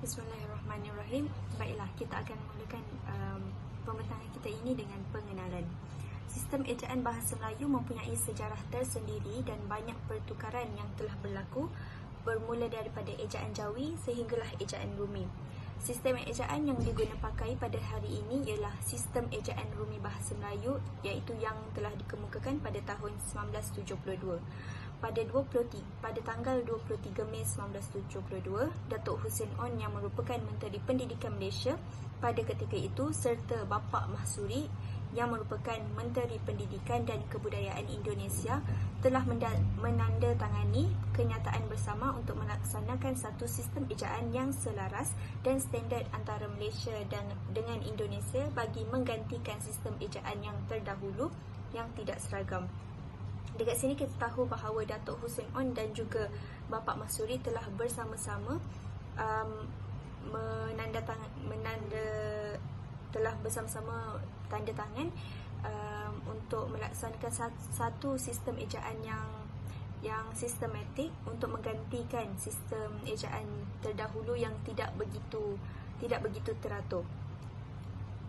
Bismillahirrahmanirrahim. Baiklah, kita akan mulakan pembentangan kita ini dengan pengenalan. Sistem ejaan bahasa Melayu mempunyai sejarah tersendiri dan banyak pertukaran yang telah berlaku, bermula daripada ejaan Jawi sehinggalah ejaan Rumi. Sistem ejaan yang digunapakai pada hari ini ialah sistem ejaan Rumi bahasa Melayu, iaitu yang telah dikemukakan pada tahun 1972. Pada tanggal 23 Mei 1972, Datuk Hussein On yang merupakan Menteri Pendidikan Malaysia pada ketika itu serta Bapa Mahsuri yang merupakan Menteri Pendidikan dan Kebudayaan Indonesia telah menandatangani kenyataan bersama untuk melaksanakan satu sistem ejaan yang selaras dan standard antara Malaysia dengan Indonesia bagi menggantikan sistem ejaan yang terdahulu yang tidak seragam. Dekat sini kita tahu bahawa Datuk Hussein On dan juga Bapa Mahsuri telah bersama-sama telah bersama-sama tanda tangan untuk melaksanakan satu sistem ejaan yang sistematik untuk menggantikan sistem ejaan terdahulu yang tidak begitu teratur.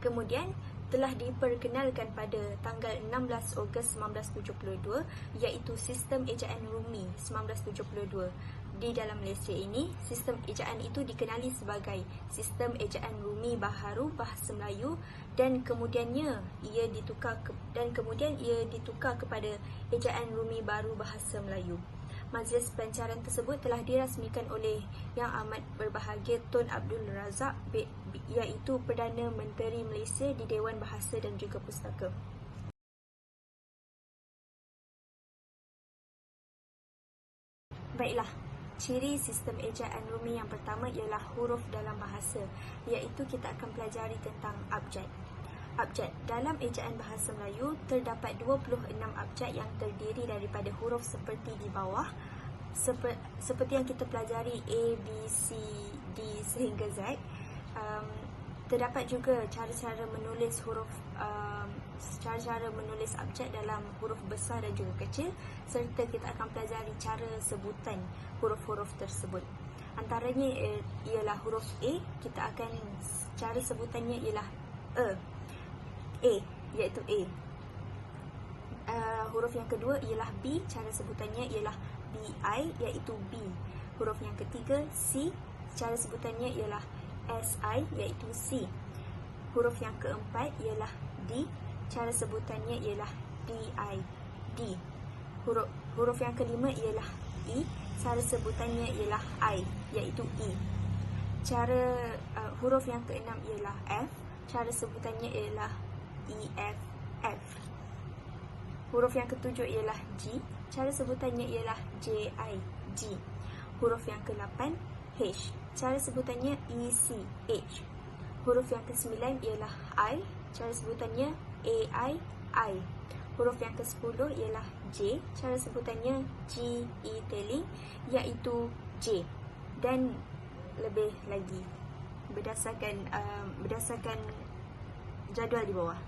Kemudian telah diperkenalkan pada tanggal 16 Ogos 1972, iaitu sistem ejaan Rumi 1972. Di dalam Malaysia ini, sistem ejaan itu dikenali sebagai sistem ejaan Rumi Baharu Bahasa Melayu dan kemudian ia ditukar kepada ejaan Rumi Baru Bahasa Melayu. Majlis pelancaran tersebut telah dirasmikan oleh Yang Amat Berbahagia Tun Abdul Razak, iaitu Perdana Menteri Malaysia di Dewan Bahasa dan juga Pustaka. Baiklah, ciri sistem ejaan Rumi yang pertama ialah huruf dalam bahasa, iaitu kita akan pelajari tentang abjad. Abjad dalam ejaan bahasa Melayu terdapat 26 abjad yang terdiri daripada huruf seperti di bawah, seperti yang kita pelajari A, B, C, D sehingga Z. Terdapat juga cara-cara menulis abjad dalam huruf besar dan juga kecil, serta kita akan pelajari cara sebutan huruf-huruf tersebut. Antaranya ialah huruf A, cara sebutannya ialah A, iaitu A. Huruf yang kedua ialah B, cara sebutannya ialah BI, iaitu B. Huruf yang ketiga C, cara sebutannya ialah SI, iaitu C. Huruf yang keempat ialah D, cara sebutannya ialah DI, D. Huruf yang kelima ialah E, cara sebutannya ialah I, iaitu E. Huruf yang keenam ialah F, cara sebutannya ialah EFF. Huruf yang ketujuh ialah G, cara sebutannya ialah JI, G. Huruf yang ke-8 H, cara sebutannya ECH. Huruf yang ke-9 ialah I, cara sebutannya AI, I. Huruf yang ke-10 ialah J, cara sebutannya GE-tailing, iaitu J. Dan lebih lagi berdasarkan jadual di bawah.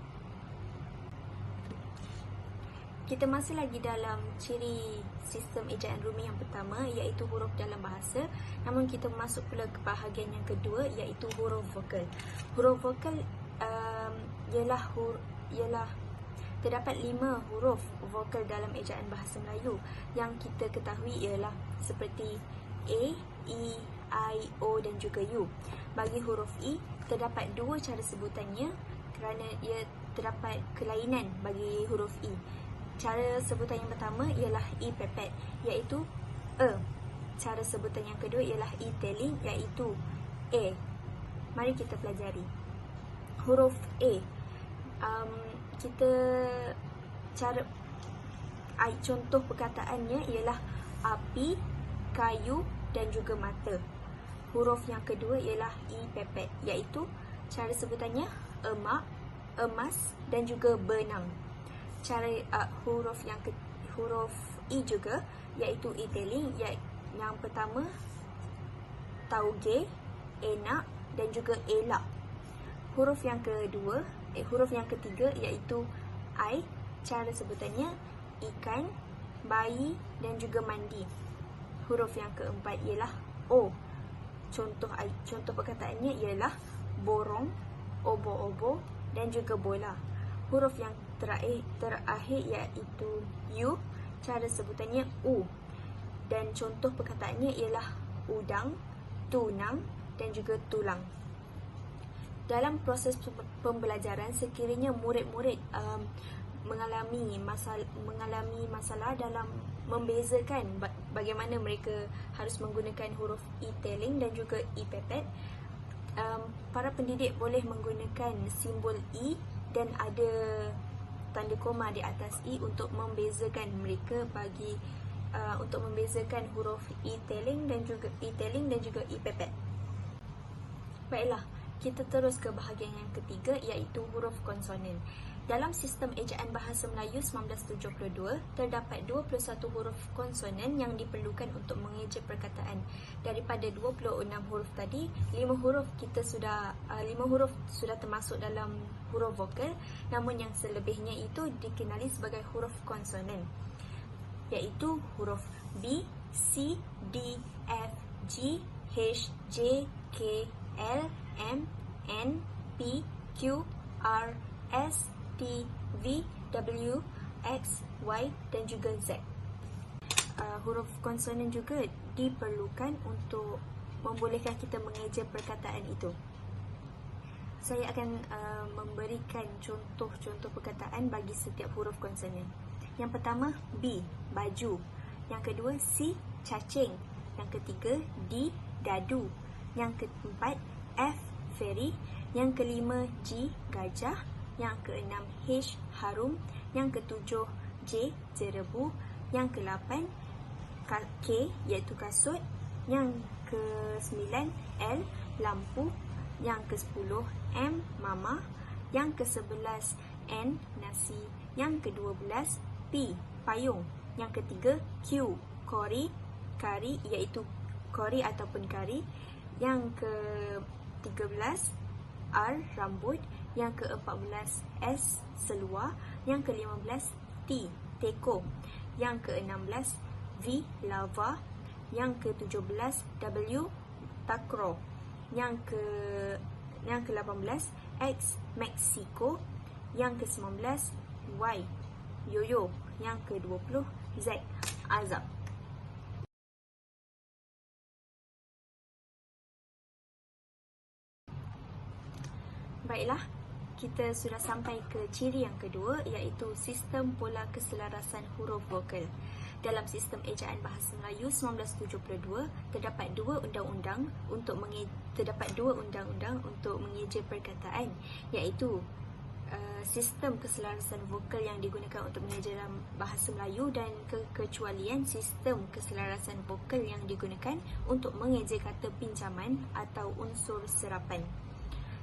Kita masih lagi dalam ciri sistem ejaan Rumi yang pertama, iaitu huruf dalam bahasa. Namun kita masuk pula ke bahagian yang kedua, iaitu huruf vokal. Huruf vokal ialah terdapat 5 huruf vokal dalam ejaan bahasa Melayu yang kita ketahui ialah seperti A, E, I, O dan juga U. Bagi huruf E, terdapat 2 cara sebutannya kerana ia terdapat kelainan bagi huruf E. Cara sebutan yang pertama ialah E pepet, iaitu E. Cara sebutan yang kedua ialah E tailing, iaitu A. Mari kita pelajari. Huruf A. Contoh perkataannya ialah api, kayu dan juga mata. Huruf yang kedua ialah E pepet, iaitu cara sebutannya emak, emas dan juga benang. Huruf E juga, iaitu E tailing, yang pertama tauge, enak dan juga elak. Huruf yang ketiga iaitu I, cara sebutannya ikan, bayi dan juga mandi. Huruf yang keempat ialah O, contoh perkataannya ialah borong, obo-obo dan juga bola. Huruf yang terakhir iaitu U, cara sebutannya U. Dan contoh perkataannya ialah udang, tunang dan juga tulang. Dalam proses pembelajaran, sekiranya murid-murid mengalami masalah dalam membezakan bagaimana mereka harus menggunakan huruf e-tailing dan juga e-pepet, para pendidik boleh menggunakan simbol E dan ada tanda koma di atas E untuk membezakan mereka untuk membezakan huruf e-tailing dan juga e-pepet. Baiklah, kita terus ke bahagian yang ketiga iaitu huruf konsonan. Dalam sistem ejaan bahasa Melayu 1972, terdapat 21 huruf konsonan yang diperlukan untuk mengeja perkataan. Daripada 26 huruf tadi, 5 huruf sudah termasuk dalam huruf vokal, namun yang selebihnya itu dikenali sebagai huruf konsonan, iaitu huruf B, C, D, F, G, H, J, K, L, M, N, P, Q, R, S, T, V, W, X, Y dan juga Z. Huruf konsonan juga diperlukan untuk membolehkan kita mengeja perkataan itu. Saya akan memberikan contoh-contoh perkataan bagi setiap huruf konsonan. Yang pertama, B, baju. Yang kedua, C, cacing. Yang ketiga, D, dadu. Yang keempat, F, feri. Yang kelima, G, gajah. Yang keenam, H, harum. Yang ketujuh, J, jerebu. Yang ke-8, K, iaitu kasut. Yang ke-9, L, lampu. Yang ke-10, M, mama. Yang ke-11, N, nasi. Yang ke-12, P, payung. Yang ketiga, Q, kori, kari, iaitu kori ataupun kari. Yang ke-13, R, rambut. Yang ke-14, S, seluar. Yang ke-15, T, teko. Yang ke-16, V, lava. Yang ke-17, W, takraw. Yang ke-18, X, Mexico. Yang ke-19, Y, yoyo. Yang ke-20, Z, azab. Baiklah, kita sudah sampai ke ciri yang kedua iaitu sistem pola keselarasan huruf vokal. Dalam sistem ejaan bahasa Melayu 1972, terdapat dua undang-undang untuk mengeja perkataan, iaitu sistem keselarasan vokal yang digunakan untuk mengeja dalam bahasa Melayu dan kekecualian sistem keselarasan vokal yang digunakan untuk mengeja kata pinjaman atau unsur serapan.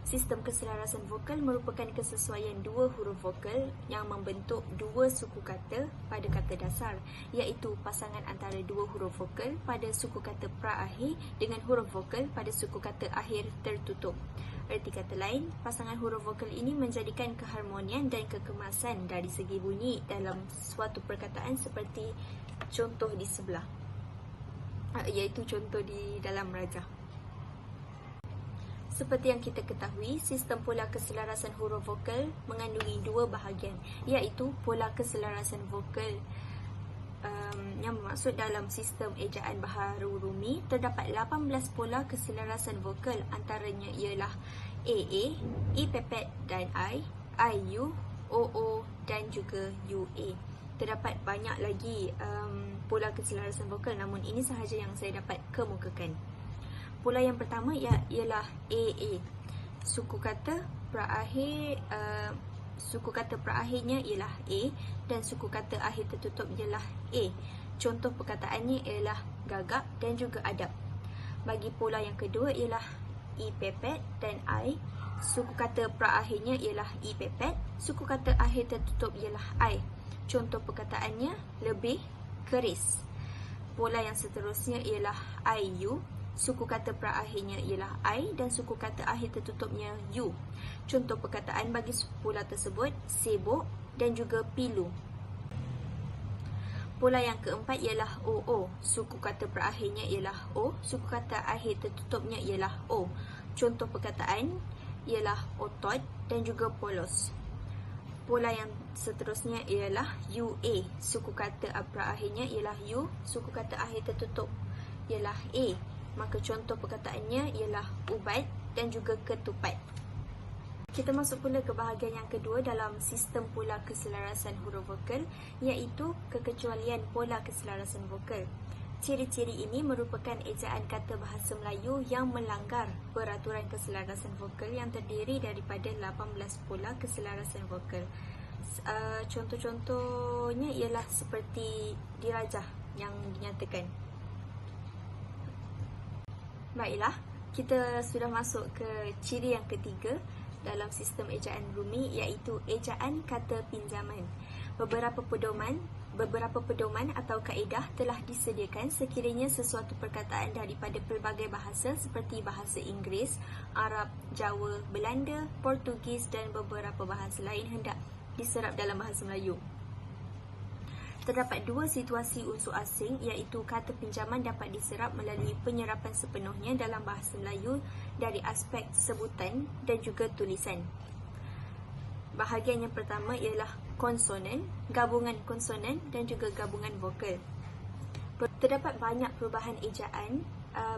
Sistem keselarasan vokal merupakan kesesuaian dua huruf vokal yang membentuk dua suku kata pada kata dasar, iaitu pasangan antara dua huruf vokal pada suku kata pra-akhir dengan huruf vokal pada suku kata akhir tertutup. Erti kata lain, pasangan huruf vokal ini menjadikan keharmonian dan kekemasan dari segi bunyi dalam suatu perkataan seperti contoh di sebelah, iaitu contoh di dalam rajah. Seperti yang kita ketahui, sistem pola keselarasan huruf vokal mengandungi dua bahagian, iaitu pola keselarasan vokal yang bermaksud dalam sistem ejaan baharu Rumi terdapat 18 pola keselarasan vokal, antaranya ialah AA, E-pepet dan I, IU, OO dan juga UA. Terdapat banyak lagi pola keselarasan vokal, namun ini sahaja yang saya dapat kemukakan. Pola yang pertama ialah AA. Suku kata perakhirnya ialah A dan suku kata akhir tertutup ialah A. Contoh perkataannya ialah gagap dan juga adab. Bagi pola yang kedua ialah E-pepet dan I. Suku kata perakhirnya ialah E-pepet. Suku kata akhir tertutup ialah I. Contoh perkataannya lebih keris. Pola yang seterusnya ialah IU. Suku kata perakhirnya ialah I dan suku kata akhir tertutupnya U. Contoh perkataan bagi pola tersebut sibuk dan juga pilu. Pola yang keempat ialah OO. Suku kata perakhirnya ialah O. Suku kata akhir tertutupnya ialah O. Contoh perkataan ialah otot dan juga polos. Pola yang seterusnya ialah UA. Suku kata perakhirnya ialah U. Suku kata akhir tertutup ialah A. Maka contoh perkataannya ialah ubat dan juga ketupat. Kita masuk pula ke bahagian yang kedua dalam sistem pola keselarasan huruf vokal, iaitu kekecualian pola keselarasan vokal. Ciri-ciri ini merupakan ejaan kata bahasa Melayu yang melanggar peraturan keselarasan vokal yang terdiri daripada 18 pola keselarasan vokal. Contoh-contohnya ialah seperti dirajah yang dinyatakan. Baiklah, kita sudah masuk ke ciri yang ketiga dalam sistem ejaan Rumi, iaitu ejaan kata pinjaman. Beberapa pedoman atau kaedah telah disediakan sekiranya sesuatu perkataan daripada pelbagai bahasa seperti bahasa Inggeris, Arab, Jawa, Belanda, Portugis dan beberapa bahasa lain hendak diserap dalam bahasa Melayu. Terdapat dua situasi unsur asing, iaitu kata pinjaman dapat diserap melalui penyerapan sepenuhnya dalam bahasa Melayu dari aspek sebutan dan juga tulisan. Bahagian yang pertama ialah konsonan, gabungan konsonan dan juga gabungan vokal. Terdapat banyak perubahan ejaan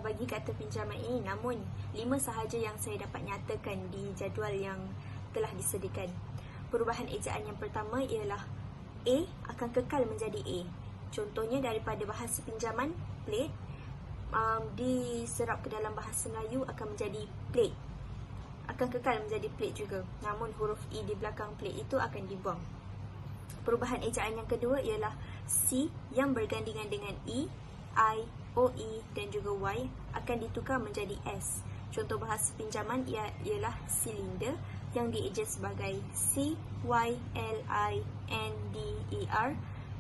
bagi kata pinjaman ini, namun 5 sahaja yang saya dapat nyatakan di jadual yang telah disediakan. Perubahan ejaan yang pertama ialah A akan kekal menjadi A. Contohnya daripada bahasa pinjaman, plate, diserap ke dalam bahasa Melayu akan menjadi plate. Akan kekal menjadi plate juga. Namun huruf E di belakang plate itu akan dibuang. Perubahan ejaan yang kedua ialah C yang bergandingan dengan E, I, OE dan juga Y akan ditukar menjadi S. Contoh bahasa pinjaman ialah silinder yang dieja sebagai CYLINDER,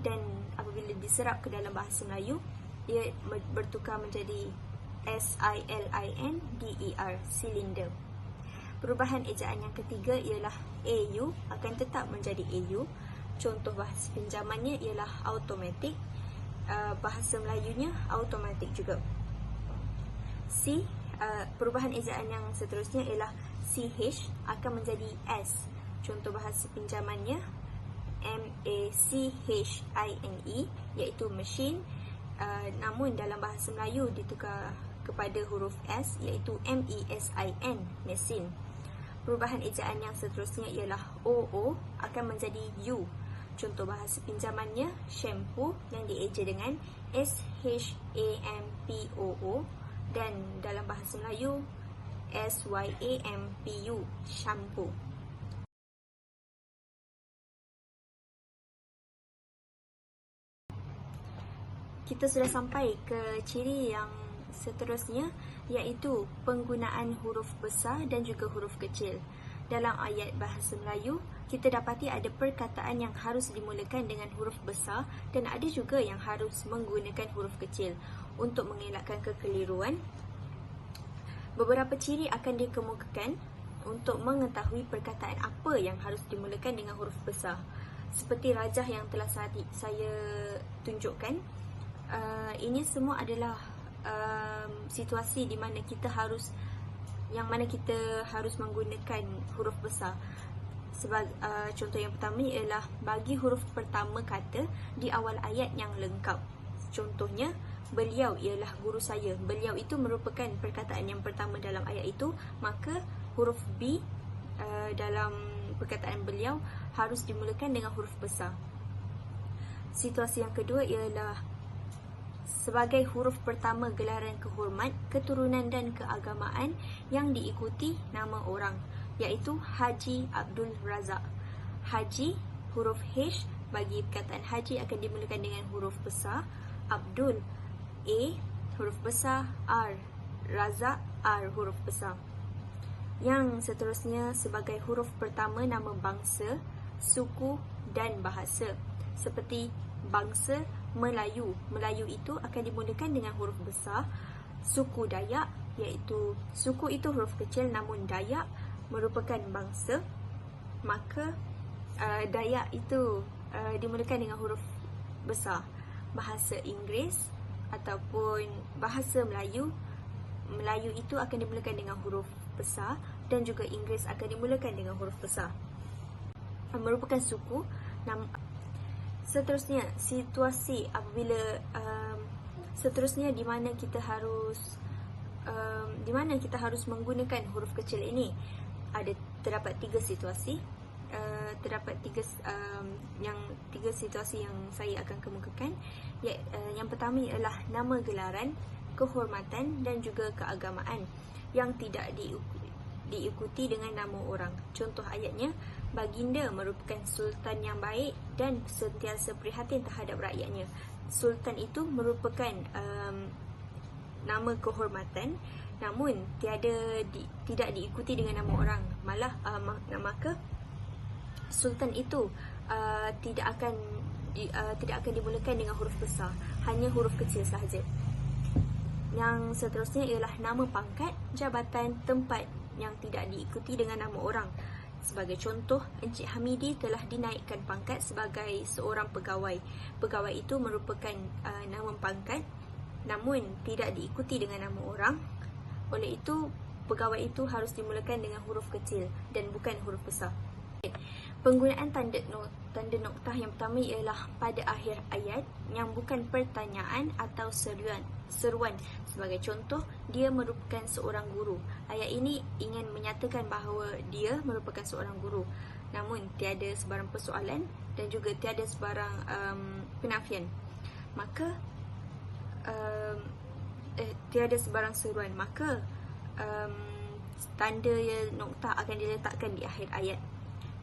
dan apabila diserap ke dalam bahasa Melayu ia bertukar menjadi SILINDER, silinder. Perubahan ejaan yang ketiga ialah AU akan tetap menjadi AU. Contoh bahasa pinjamannya ialah automatic, bahasa Melayunya automatic juga. Perubahan ejaan yang seterusnya ialah CH akan menjadi S. Contoh bahasa pinjamannya MACHINE, iaitu machine, namun dalam bahasa Melayu ditukar kepada huruf S, iaitu MESIN, mesin. Perubahan ejaan yang seterusnya ialah OO akan menjadi U. Contoh bahasa pinjamannya shampoo yang dieja dengan SHAMPOO, dan dalam bahasa Melayu SYAMPU, shampoo. Kita sudah sampai ke ciri yang seterusnya, iaitu penggunaan huruf besar dan juga huruf kecil. Dalam ayat bahasa Melayu, kita dapati ada perkataan yang harus dimulakan dengan huruf besar dan ada juga yang harus menggunakan huruf kecil. Untuk mengelakkan kekeliruan, beberapa ciri akan dikemukakan untuk mengetahui perkataan apa yang harus dimulakan dengan huruf besar. Seperti rajah yang telah saya tunjukkan, ini semua adalah situasi di mana kita harus menggunakan huruf besar. Contoh yang pertama ialah bagi huruf pertama kata di awal ayat yang lengkap. Contohnya, beliau ialah guru saya. Beliau itu merupakan perkataan yang pertama dalam ayat itu, maka huruf B dalam perkataan beliau harus dimulakan dengan huruf besar. Situasi yang kedua ialah sebagai huruf pertama gelaran kehormat, keturunan dan keagamaan yang diikuti nama orang, iaitu Haji Abdul Razak. Haji, huruf H bagi perkataan Haji akan dimulakan dengan huruf besar. Abdul, A, huruf besar. R, Razak, R, huruf besar. Yang seterusnya sebagai huruf pertama nama bangsa, suku dan bahasa. Seperti bangsa Melayu. Melayu itu akan dimulakan dengan huruf besar. Suku Dayak, iaitu suku itu huruf kecil namun Dayak merupakan bangsa, maka Dayak itu dimulakan dengan huruf besar. bahasa Inggeris ataupun bahasa Melayu, Melayu itu akan dimulakan dengan huruf besar dan juga Inggeris akan dimulakan dengan huruf besar. Merupakan suku. Seterusnya, situasi apabila seterusnya di mana kita harus menggunakan huruf kecil ini. Terdapat tiga situasi. Terdapat tiga situasi yang saya akan kemukakan. Yang pertama ialah nama gelaran, kehormatan dan juga keagamaan yang tidak diikuti dengan nama orang. Contoh ayatnya, baginda merupakan sultan yang baik dan sentiasa prihatin terhadap rakyatnya. Sultan itu merupakan nama kehormatan, namun tidak diikuti dengan nama orang. Malah maka sultan itu tidak akan dimulakan dengan huruf besar, hanya huruf kecil sahaja. Yang seterusnya ialah nama pangkat, jabatan, tempat yang tidak diikuti dengan nama orang. Sebagai contoh, Encik Hamidi telah dinaikkan pangkat sebagai seorang pegawai. Pegawai itu merupakan nama pangkat, namun tidak diikuti dengan nama orang. Oleh itu, pegawai itu harus dimulakan dengan huruf kecil dan bukan huruf besar. Penggunaan tanda noktah yang pertama ialah pada akhir ayat yang bukan pertanyaan atau seruan. Sebagai contoh, dia merupakan seorang guru. Ayat ini ingin menyatakan bahawa dia merupakan seorang guru, namun tiada sebarang persoalan dan juga tiada sebarang penafian. Maka tiada sebarang seruan, maka tanda noktah akan diletakkan di akhir ayat.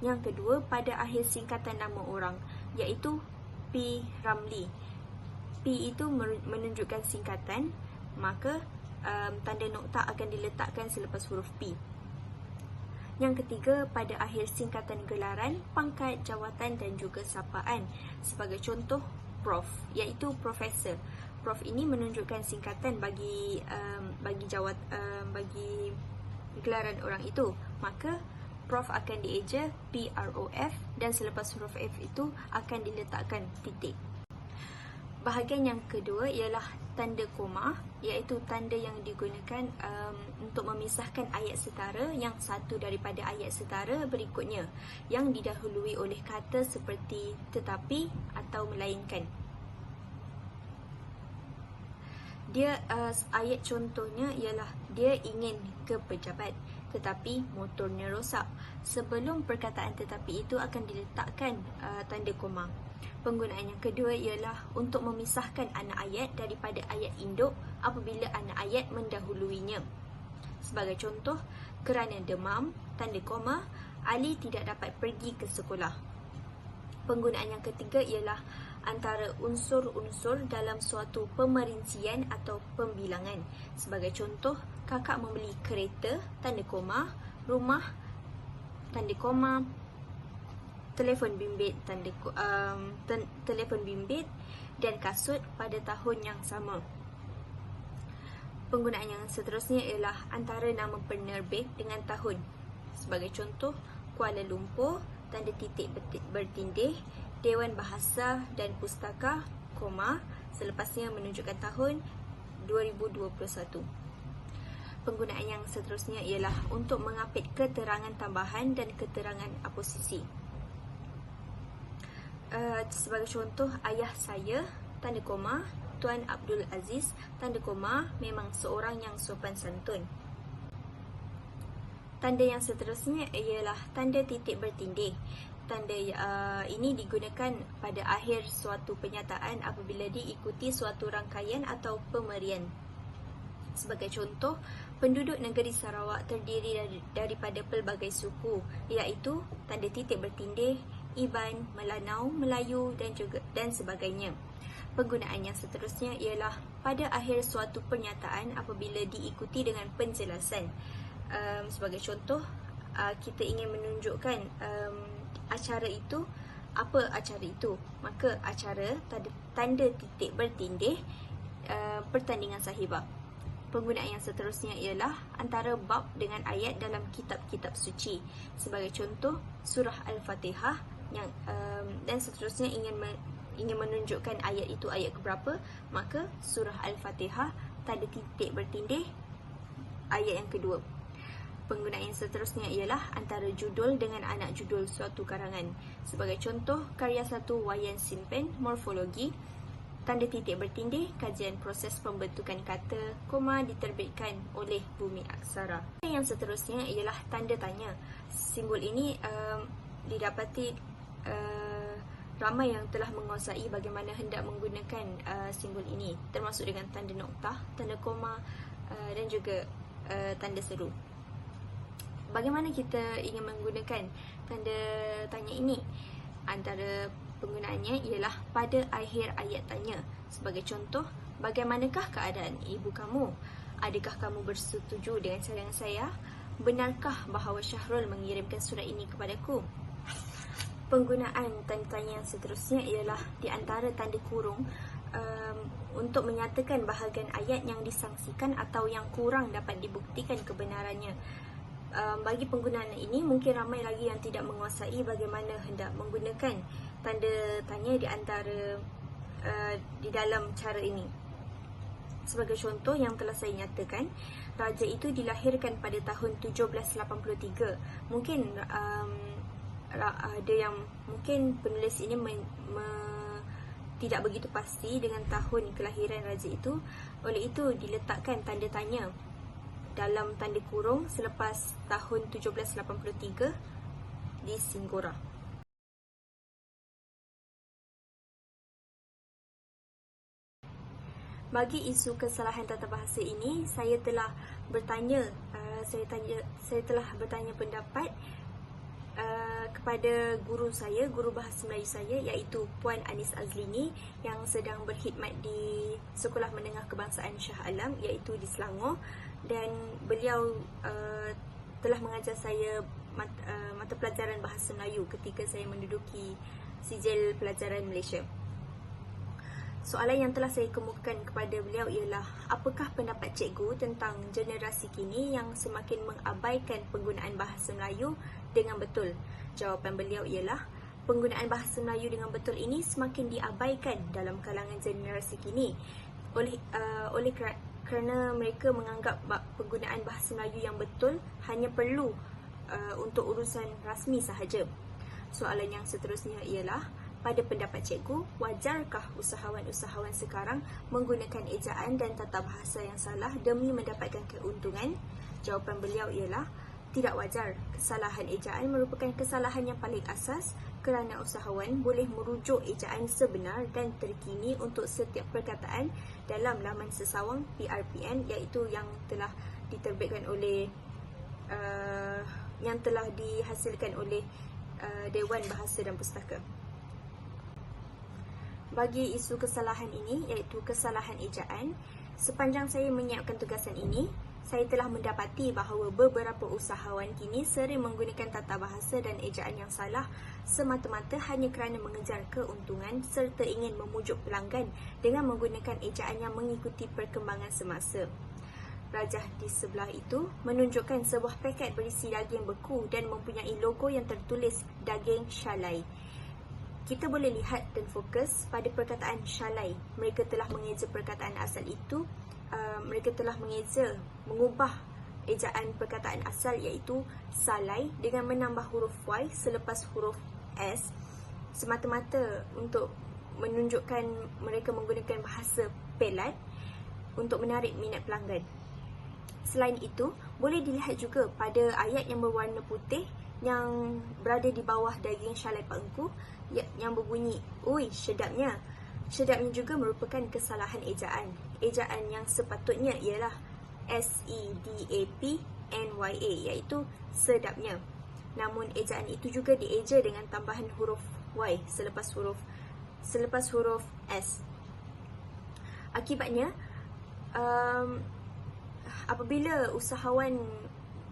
Yang kedua, pada akhir singkatan nama orang, iaitu P. Ramli. P itu menunjukkan singkatan, maka tanda noktah akan diletakkan selepas huruf P. Yang ketiga, pada akhir singkatan gelaran, pangkat, jawatan dan juga sapaan. Sebagai contoh, Prof, iaitu Profesor. Prof ini menunjukkan singkatan bagi gelaran orang itu. Maka Prof akan dieja PROF dan selepas huruf F itu akan diletakkan titik. Bahagian yang kedua ialah tanda koma, iaitu tanda yang digunakan untuk memisahkan ayat setara yang satu daripada ayat setara berikutnya yang didahului oleh kata seperti tetapi atau melainkan. Ayat contohnya ialah dia ingin ke pejabat tetapi motornya rosak. Sebelum perkataan tetapi itu akan diletakkan tanda koma. Penggunaan yang kedua ialah untuk memisahkan anak ayat daripada ayat induk apabila anak ayat mendahuluinya. Sebagai contoh, kerana demam, tanda koma, Ali tidak dapat pergi ke sekolah. Penggunaan yang ketiga ialah antara unsur-unsur dalam suatu pemerincian atau pembilangan. Sebagai contoh, kakak membeli kereta, tanda koma, rumah, tanda koma, telefon bimbit, telefon bimbit dan kasut pada tahun yang sama. Penggunaan yang seterusnya ialah antara nama penerbit dengan tahun. Sebagai contoh, Kuala Lumpur, tanda titik bertindih, Dewan Bahasa dan Pustaka, koma, selepasnya menunjukkan tahun 2021. Penggunaan yang seterusnya ialah untuk mengapit keterangan tambahan dan keterangan aposisi. Sebagai contoh, ayah saya, tanda koma, Tuan Abdul Aziz, tanda koma, memang seorang yang sopan santun. Tanda yang seterusnya ialah tanda titik bertindih. Tanda ini digunakan pada akhir suatu penyataan apabila diikuti suatu rangkaian atau pemerian. Sebagai contoh, penduduk negeri Sarawak terdiri daripada pelbagai suku, iaitu tanda titik bertindih, Iban, Melanau, Melayu dan sebagainya. Penggunaan yang seterusnya ialah pada akhir suatu pernyataan apabila diikuti dengan penjelasan. Sebagai contoh, kita ingin menunjukkan acara itu, apa acara itu, maka acara tanda titik bertindih pertandingan sahibah. Penggunaan yang seterusnya ialah antara bab dengan ayat dalam kitab-kitab suci. Sebagai contoh, surah Al-Fatihah dan seterusnya ingin menunjukkan ayat itu ayat keberapa, maka surah Al-Fatihah tanda titik bertindih ayat yang kedua. Penggunaan yang seterusnya ialah antara judul dengan anak judul suatu karangan. Sebagai contoh, karya 1 Wayan Sinpen, Morfologi, tanda titik bertindih, kajian proses pembentukan kata, koma, diterbitkan oleh Bumi Aksara. Yang seterusnya ialah tanda tanya. Simbol ini didapati ramai yang telah menguasai bagaimana hendak menggunakan simbol ini, termasuk dengan tanda noktah, tanda koma dan juga tanda seru. Bagaimana kita ingin menggunakan tanda tanya ini? Antara penggunaannya ialah pada akhir ayat tanya. Sebagai contoh, bagaimanakah keadaan ibu kamu? Adakah kamu bersetuju dengan cadangan saya? Benarkah bahawa Syahrul mengirimkan surat ini kepadaku? Penggunaan tanda tanya yang seterusnya ialah di antara tanda kurung untuk menyatakan bahagian ayat yang disangsikan atau yang kurang dapat dibuktikan kebenarannya. Bagi penggunaan ini, mungkin ramai lagi yang tidak menguasai bagaimana hendak menggunakan tanda tanya di antara di dalam cara ini. Sebagai contoh yang telah saya nyatakan, raja itu dilahirkan pada tahun 1783. Mungkin ada yang mungkin penulis ini tidak begitu pasti dengan tahun kelahiran raja itu. Oleh itu diletakkan tanda tanya dalam tanda kurung selepas tahun 1783 di Singgora. Bagi isu kesalahan tata bahasa ini, saya telah bertanya pendapat kepada guru saya, guru bahasa Melayu saya, iaitu Puan Anis Azlini yang sedang berkhidmat di Sekolah Menengah Kebangsaan Shah Alam, iaitu di Selangor, dan beliau telah mengajar saya mata pelajaran bahasa Melayu ketika saya menduduki sijil pelajaran Malaysia. Soalan yang telah saya kemukakan kepada beliau ialah, apakah pendapat cikgu tentang generasi kini yang semakin mengabaikan penggunaan bahasa Melayu dengan betul? Jawapan beliau ialah, penggunaan bahasa Melayu dengan betul ini semakin diabaikan dalam kalangan generasi kini kerana mereka menganggap penggunaan bahasa Melayu yang betul hanya perlu untuk urusan rasmi sahaja. Soalan yang seterusnya ialah, pada pendapat cikgu, wajarkah usahawan-usahawan sekarang menggunakan ejaan dan tata bahasa yang salah demi mendapatkan keuntungan? Jawapan beliau ialah, tidak wajar. Kesalahan ejaan merupakan kesalahan yang paling asas kerana usahawan boleh merujuk ejaan sebenar dan terkini untuk setiap perkataan dalam laman sesawang PRPN, iaitu yang telah diterbitkan oleh yang telah dihasilkan oleh Dewan Bahasa dan Pustaka. Bagi isu kesalahan ini, iaitu kesalahan ejaan, sepanjang saya menyiapkan tugasan ini, saya telah mendapati bahawa beberapa usahawan kini sering menggunakan tata bahasa dan ejaan yang salah semata-mata hanya kerana mengejar keuntungan serta ingin memujuk pelanggan dengan menggunakan ejaan yang mengikuti perkembangan semasa. Rajah di sebelah itu menunjukkan sebuah paket berisi daging beku dan mempunyai logo yang tertulis daging Shalai. Kita boleh lihat dan fokus pada perkataan Shalai. Mereka telah mengeja perkataan asal itu. Mereka telah mengubah ejaan perkataan asal iaitu Salai dengan menambah huruf Y selepas huruf S semata-mata untuk menunjukkan mereka menggunakan bahasa pelat untuk menarik minat pelanggan. Selain itu, boleh dilihat juga pada ayat yang berwarna putih yang berada di bawah daging Shalai Pak Engku yang berbunyi, "Ui, sedapnya." Sedapnya juga merupakan kesalahan ejaan. Ejaan yang sepatutnya ialah SEDAPNYA, iaitu sedapnya. Namun ejaan itu juga dieja dengan tambahan huruf Y selepas huruf S. Akibatnya, apabila usahawan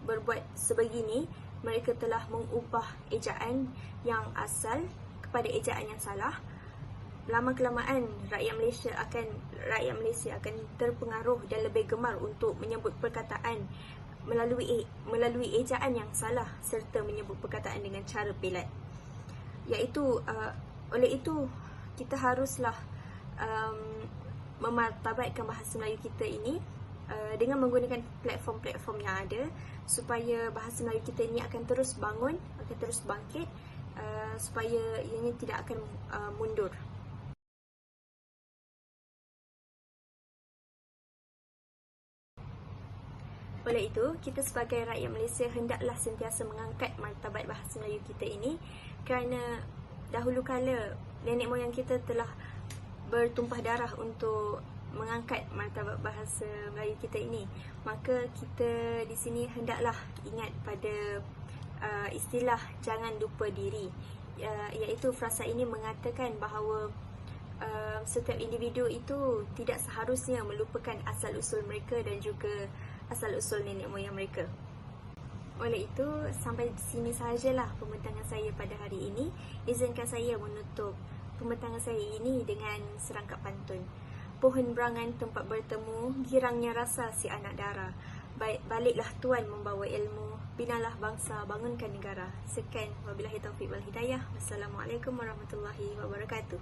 berbuat sebegini, mereka telah mengubah ejaan yang asal kepada ejaan yang salah. Lama-kelamaan rakyat Malaysia akan terpengaruh dan lebih gemar untuk menyebut perkataan melalui ejaan yang salah serta menyebut perkataan dengan cara pelat. Oleh itu kita haruslah memartabatkan bahasa Melayu kita ini dengan menggunakan platform-platform yang ada, supaya bahasa Melayu kita ini akan terus bangun, akan terus bangkit, supaya ianya tidak akan mundur. Oleh itu, kita sebagai rakyat Malaysia hendaklah sentiasa mengangkat martabat bahasa Melayu kita ini, kerana dahulu kala nenek moyang kita telah bertumpah darah untuk mengangkat martabat bahasa Melayu kita ini. Maka kita di sini hendaklah ingat pada istilah jangan lupa diri, iaitu frasa ini mengatakan bahawa setiap individu itu tidak seharusnya melupakan asal-usul mereka dan juga asal-usul nenek moyang mereka. Oleh itu, sampai di sini sahajalah pembentangan saya pada hari ini. Izinkan saya menutup pembentangan saya ini dengan serangkap pantun. Pohon berangan tempat bertemu, girangnya rasa si anak dara. Baliklah tuan membawa ilmu, binalah bangsa, bangunkan negara. Sekian, wabillahi taufiq wal hidayah. Wassalamualaikum warahmatullahi wabarakatuh.